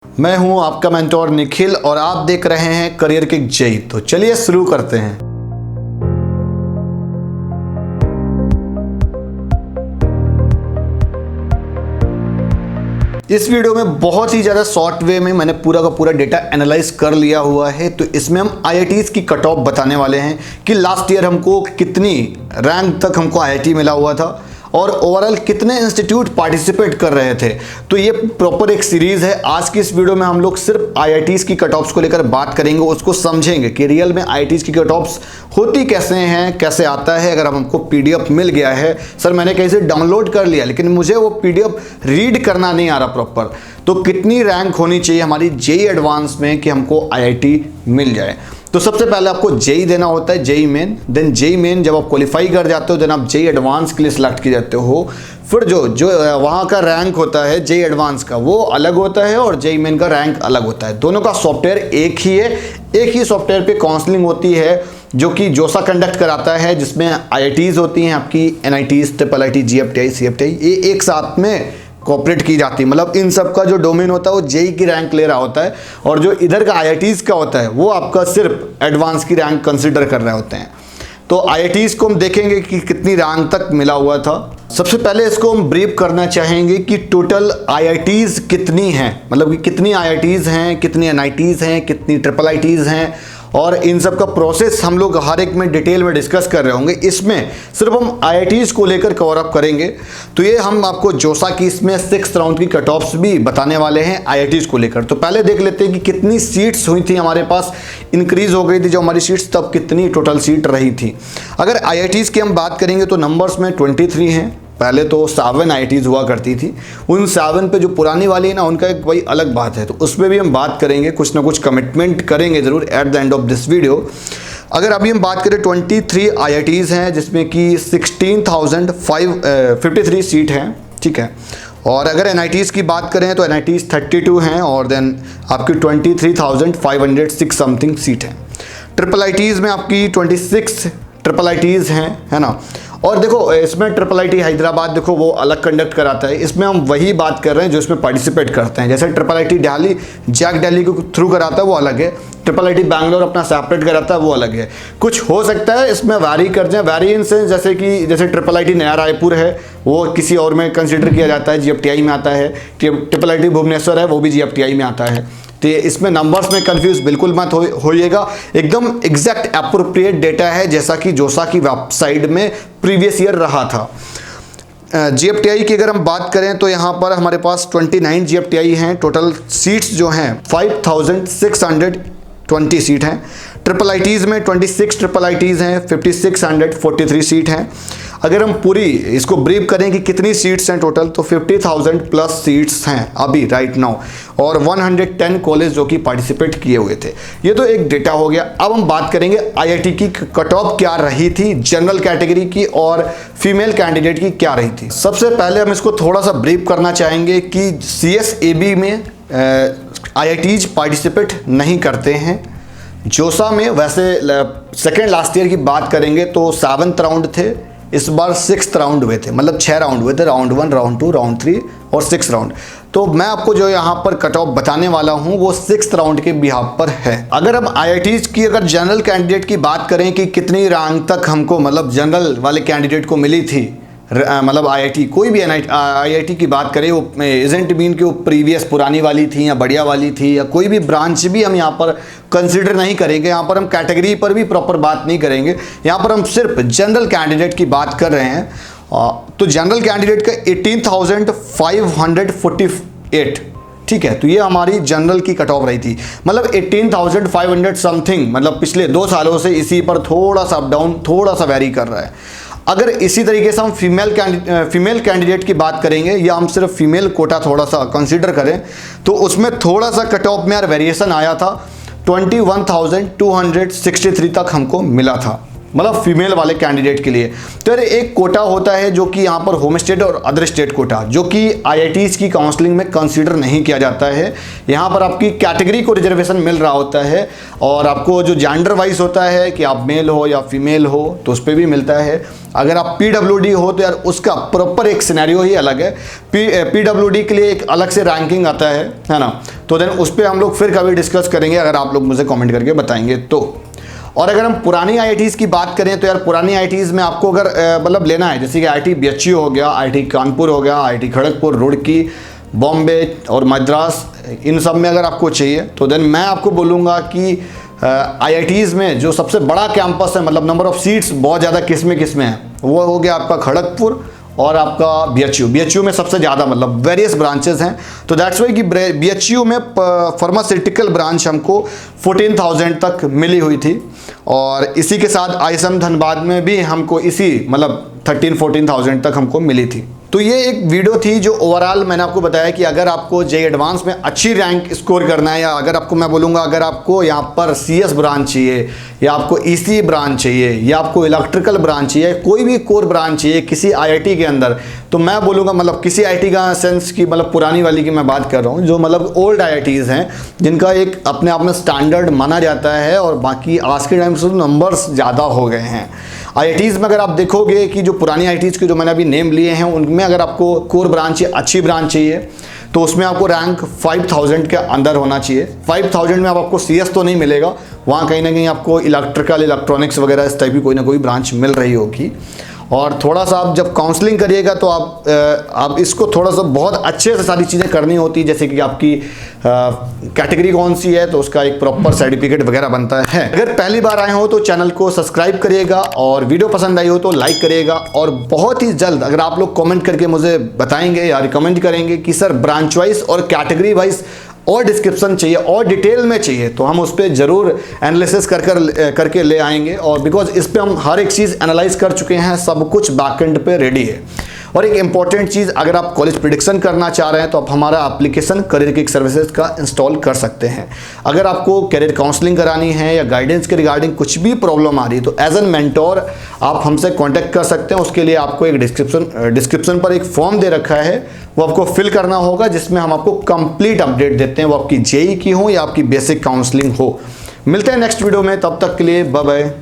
मैं हूं आपका मेंटोर निखिल और आप देख रहे हैं करियर किक जेई। तो चलिए शुरू करते हैं। इस वीडियो में बहुत ही ज़्यादा शॉर्ट वे में मैंने पूरा का पूरा डेटा एनालाइज कर लिया हुआ है। तो इसमें हम आईआईटीज़ की कट ऑफ बताने वाले हैं कि लास्ट ईयर हमको कितनी रैंक तक हमको आईआईटी मिला हुआ था और ओवरऑल कितने इंस्टीट्यूट पार्टिसिपेट कर रहे थे। तो ये प्रॉपर एक सीरीज़ है। आज की इस वीडियो में हम लोग सिर्फ आईआईटीज़ की कट ऑफ्स को लेकर बात करेंगे, उसको समझेंगे कि रियल में आईआईटीज़ की कट ऑफ्स होती कैसे हैं, कैसे आता है। अगर हमको पीडीएफ मिल गया है, सर मैंने कहीं से डाउनलोड कर लिया लेकिन मुझे वो पीडीएफ रीड करना नहीं आ रहा प्रॉपर, तो कितनी रैंक होनी चाहिए हमारी जेई एडवांस में कि हमको आईआईटी मिल जाए। तो सबसे पहले आपको जेई देना होता है, JEE main. Then JEE main जब आप क्वालिफाई कर जाते हो देन आप जेई एडवांस के लिए सिलेक्ट किए जाते हो। फिर जो वहाँ का रैंक होता है जेई एडवांस का वो अलग होता है और जेई मेन का रैंक अलग होता है। दोनों का सॉफ्टवेयर एक ही है। एक ही सॉफ्टवेयर पे काउंसलिंग होती है जो कि जोसा कंडक्ट कराता है, जिसमें आईआईटीज़ होती हैं आपकी, एनआईटीज़, ट्रिपल आईटी, जीएफटीआई, सीएफटीआई, ये एक साथ में कोऑपरेट की जाती है। मतलब इन सब का जो डोमेन होता है वो जेई की रैंक ले रहा होता है और जो इधर का आईआईटीज़ का होता है वो आपका सिर्फ एडवांस की रैंक कंसिडर कर रहे होते हैं। तो आईआईटीज़ को हम देखेंगे कि कितनी रैंक तक मिला हुआ था। सबसे पहले इसको हम ब्रीफ करना चाहेंगे कि टोटल आईआईटीज़ कितनी हैं, मतलब कि कितनी आईआईटीज़ हैं, कितनी एनआईटीज़ हैं, कितनी ट्रिपल आईटीज़ हैं, और इन सब का प्रोसेस हम लोग हर एक में डिटेल में डिस्कस कर रहे होंगे। इसमें सिर्फ हम आईआईटीज़ को लेकर कवर अप करेंगे। तो ये हम आपको जोसा की इसमें 6th राउंड की कट ऑफ्स भी बताने वाले हैं आईआईटीज़ को लेकर। तो पहले देख लेते हैं कि कितनी सीट्स हुई थी हमारे पास, इंक्रीज हो गई थी जो हमारी सीट्स, तब कितनी टोटल सीट रही थी। अगर आईआईटीज़ की हम बात करेंगे तो नंबर्स में 23 हैं। पहले तो 7 आईआईटीज़ हुआ करती थी। उन 7 पे जो पुरानी वाली है ना, उनका एक भाई अलग बात है, तो उस पर भी हम बात करेंगे, कुछ ना कुछ कमिटमेंट करेंगे ज़रूर at the end of this video. अगर अभी हम बात करें 23 आईआईटीज़ हैं जिसमें कि 16,553 सीट हैं, ठीक है। और अगर एनआईटीज़ की बात करें तो एनआईटीज़ 32 हैं और देन आपकी 23,506 समथिंग सीट हैं। ट्रिपल आईटीज़ में आपकी 26 ट्रिपल आईटीज़ हैं, है ना। और देखो इसमें ट्रिपल आईटी हैदराबाद देखो वो अलग कंडक्ट कराता है। इसमें हम वही बात कर रहे हैं जो इसमें पार्टिसिपेट करते हैं। जैसे triple IT Delhi JAC Delhi को थ्रू कराता है वो अलग है, ट्रिपल आईटी बैंगलोर अपना सेपरेट कराता है वो अलग है। कुछ हो सकता है इसमें वैरी कर जाए, वेरिएंस है, जैसे ट्रिपल आईटी नया रायपुर है वो किसी और में कंसिडर किया जाता है, जीएफटीआई में आता है। ट्रिपल आईटी भुवनेश्वर है वो भी जीएफटीआई में आता है। तो इसमें नंबर्स में कंफ्यूज बिल्कुल मत होइएगा, एकदम एग्जैक्ट अप्रोप्रिएट डेटा है जैसा कि जोसा की वेबसाइट में प्रीवियस ईयर रहा था। जीएफटीआई की अगर हम बात करें तो यहाँ पर हमारे पास 29 जीएफटीआई हैं। टोटल सीट्स जो हैं 5,620 सीट हैं। ट्रिपल आईटीज़ में 26 ट्रिपल आईटीज़ हैं, 5,643 सीट हैं। अगर हम पूरी इसको ब्रीफ करें कि कितनी सीट्स हैं टोटल, तो 50,000 प्लस सीट्स हैं अभी राइट नाउ, और 110 कॉलेज जो कि पार्टिसिपेट किए हुए थे। ये तो एक डेटा हो गया। अब हम बात करेंगे आईआईटी की कट ऑफ क्या रही थी, जनरल कैटेगरी की और फीमेल कैंडिडेट की क्या रही थी। सबसे पहले हम इसको थोड़ा सा ब्रीफ करना चाहेंगे कि सीएसएबी में आईआईटीज पार्टिसिपेट नहीं करते हैं। जोसा में वैसे सेकेंड लास्ट ईयर की बात करेंगे तो 7th राउंड थे, इस बार 6th राउंड हुए थे, मतलब 6 राउंड हुए थे, राउंड 1, राउंड 2, राउंड 3 और 6 राउंड। तो मैं आपको जो यहाँ पर कट ऑफ बताने वाला हूँ वो 6th राउंड के बिहाफ पर है। अगर हम आईआईटीज़ की अगर जनरल कैंडिडेट की बात करें कि कितनी रैंक तक हमको मतलब जनरल वाले कैंडिडेट को मिली थी, मतलब आईआईटी कोई भी आईआईटी की बात करें वो इजेंट मीन कि वो प्रीवियस पुरानी वाली थी या बढ़िया वाली थी, या कोई भी ब्रांच भी हम यहाँ पर कंसिडर नहीं करेंगे। यहाँ पर हम कैटेगरी पर भी प्रॉपर बात नहीं करेंगे, यहाँ पर हम सिर्फ जनरल कैंडिडेट की बात कर रहे हैं। तो जनरल कैंडिडेट का 18,548, ठीक है। तो ये हमारी जनरल की कट ऑफ रही थी, मतलब 18,500 समथिंग, मतलब पिछले 2 सालों से इसी पर थोड़ा सा अप डाउन थोड़ा सा वेरी कर रहा है। अगर इसी तरीके से हम फीमेल कैंडिडेट की बात करेंगे या हम सिर्फ फीमेल कोटा थोड़ा सा कंसीडर करें तो उसमें थोड़ा सा कट ऑफ में यार वेरिएशन आया था, 21,263 तक हमको मिला था, मतलब फीमेल वाले कैंडिडेट के लिए। तो यार एक कोटा होता है जो कि यहाँ पर होम स्टेट और अदर स्टेट कोटा, जो कि IITs की काउंसलिंग में कंसीडर नहीं किया जाता है। यहाँ पर आपकी कैटेगरी को रिजर्वेशन मिल रहा होता है और आपको जो जेंडर वाइज होता है कि आप मेल हो या फीमेल हो तो उस पर भी मिलता है। अगर आप PWD हो तो यार उसका प्रॉपर एक सिनेरियो ही अलग है। PWD के लिए एक अलग से रैंकिंग आता है ना, तो देन उस पर हम लोग फिर कभी डिस्कस करेंगे अगर आप लोग मुझे कमेंट करके बताएंगे तो। और अगर हम पुरानी IITs की बात करें तो यार पुरानी IITs में आपको अगर मतलब लेना है, जैसे कि IIT BHU हो गया, IIT कानपुर हो गया, IIT खड़गपुर, रुड़की, बॉम्बे और मद्रास, इन सब में अगर आपको चाहिए तो देन मैं आपको बोलूँगा कि IITs में जो सबसे बड़ा कैंपस है, मतलब नंबर ऑफ सीट्स बहुत ज़्यादा किस में है, वो हो गया आपका खड़गपुर और आपका BHU में सबसे ज़्यादा, मतलब वेरियस ब्रांचेस हैं। तो दैट्स वाई कि BHU में फार्मास्यूटिकल ब्रांच हमको 14,000 तक मिली हुई थी और इसी के साथ ISM धनबाद में भी हमको इसी मतलब 13-14,000 तक हमको मिली थी। तो ये एक वीडियो थी जो ओवरऑल मैंने आपको बताया कि अगर आपको JEE एडवांस में अच्छी रैंक स्कोर करना है, या अगर आपको मैं बोलूँगा अगर आपको यहाँ पर CS ब्रांच चाहिए या आपको ECE ब्रांच चाहिए या आपको इलेक्ट्रिकल ब्रांच चाहिए, कोई भी कोर ब्रांच चाहिए किसी IIT के अंदर, तो मैं बोलूँगा मतलब किसी IIT का सेंस की मतलब पुरानी वाली की मैं बात कर रहा हूँ, जो मतलब ओल्ड IITs हैं जिनका एक अपने आप में स्टैंडर्ड माना जाता है और बाकी आज के टाइम से नंबर्स ज़्यादा हो गए हैं। IITs में अगर आप देखोगे कि जो पुरानी IITs के जो मैंने अभी नेम लिए हैं उनमें अगर आपको कोर ब्रांच अच्छी ब्रांच चाहिए तो उसमें आपको रैंक 5000 के अंदर होना चाहिए। 5000 में आपको CS तो नहीं मिलेगा, वहाँ कहीं ना कहीं आपको इलेक्ट्रिकल, इलेक्ट्रॉनिक्स वगैरह इस टाइप की कोई ना कोई ब्रांच मिल रही होगी। और थोड़ा सा आप जब काउंसलिंग करिएगा तो आप इसको थोड़ा सा बहुत अच्छे से सारी चीज़ें करनी होती है, जैसे कि आपकी कैटेगरी कौन सी है तो उसका एक प्रॉपर सर्टिफिकेट वगैरह बनता है। अगर पहली बार आए हो तो चैनल को सब्सक्राइब करिएगा और वीडियो पसंद आई हो तो लाइक करिएगा। और बहुत ही जल्द अगर आप लोग कमेंट करके मुझे बताएंगे या रिकमेंड करेंगे कि सर ब्रांच वाइज और कैटेगरी वाइज और डिस्क्रिप्शन चाहिए और डिटेल में चाहिए, तो हम उस पर ज़रूर एनालिसिस करके ले आएंगे। और बिकॉज इस पे हम हर एक चीज़ एनालाइज कर चुके हैं, सब कुछ बैकएंड पे रेडी है। और एक इंपॉर्टेंट चीज़, अगर आप कॉलेज प्रेडिक्शन करना चाह रहे हैं तो आप हमारा एप्लीकेशन करियर किक सर्विसेज का इंस्टॉल कर सकते हैं। अगर आपको करियर काउंसलिंग करानी है या गाइडेंस के रिगार्डिंग कुछ भी प्रॉब्लम आ रही है तो एज एन मेंटोर आप हमसे कांटेक्ट कर सकते हैं। उसके लिए आपको एक डिस्क्रिप्शन पर एक फॉर्म दे रखा है, वो आपको फिल करना होगा, जिसमें हम आपको कंप्लीट अपडेट देते हैं, वो आपकी JEE की हो या आपकी बेसिक काउंसलिंग हो। मिलते हैं नेक्स्ट वीडियो में, तब तक के लिए बाय बाय।